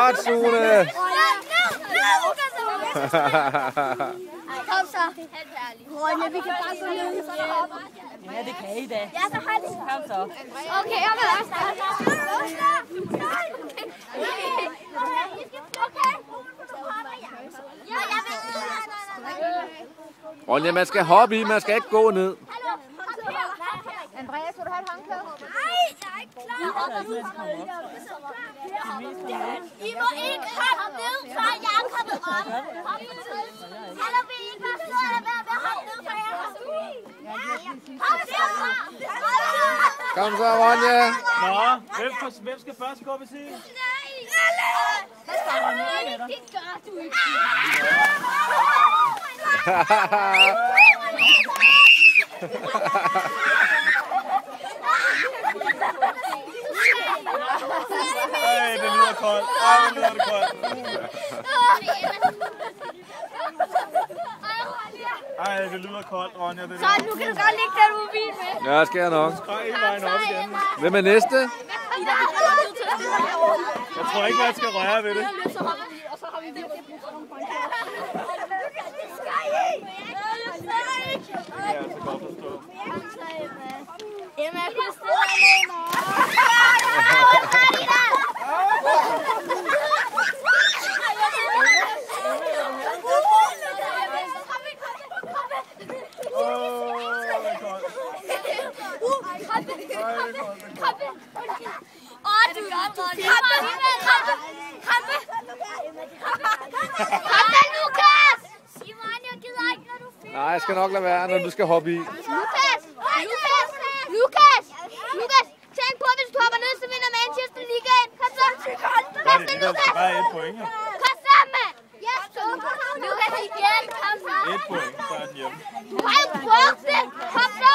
Godt, Sune. Kom så. Ronja, vi kan bare gå ned. Ja, det kan I da. Ja, så hold det. Kom så. Okay, jeg vil også. Okay. Ja, jeg vil. Ronja, man skal hoppe i, man skal ikke gå ned. Andreas, vil du have et håndklæde? Nej, jeg er ikke klar. I må ikke hoppe ned, før jeg er kommet op. Eller vil I ikke bare stå og lade være med at hoppe ned, før jeg er kommet op? Kom så, Ronja. Nå, hvem skal først gå ved siden? Det gør du ikke. Ej, det lyder koldt. Ej, det lyder koldt. Ej, det lyder koldt, Ronja. Det Så nu kan du godt lægge den mobil med. Ja, det skal jeg nok. Skræk hele vejen op igen. Hvem er næste? Jeg tror ikke, man skal røre ved det. Ja, så godt forstå. Emma, jeg Nej, jeg skal nok lade være, når du skal hoppe i. Lukas, tænk på, hvis du hopper ned, så vinder Manchester Ligaen. Kom så. Kom så, Lukas. Bare et point, jo. Kom så, mand. Yes, Lukas igen. Kom så. Et point, så er den hjemme. Du har jo brugt det. Kom så.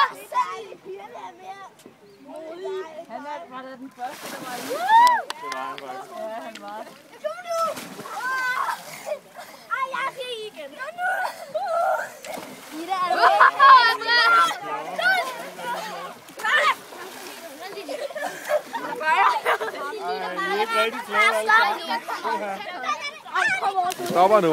Var det den første, der var i? Det var han faktisk. Ja, han var. Kom nu. Ej, jeg skal igen. Kom nu. Ida, er du Ej, vi er ikke rigtig kloge alle sammen. Stopper nu.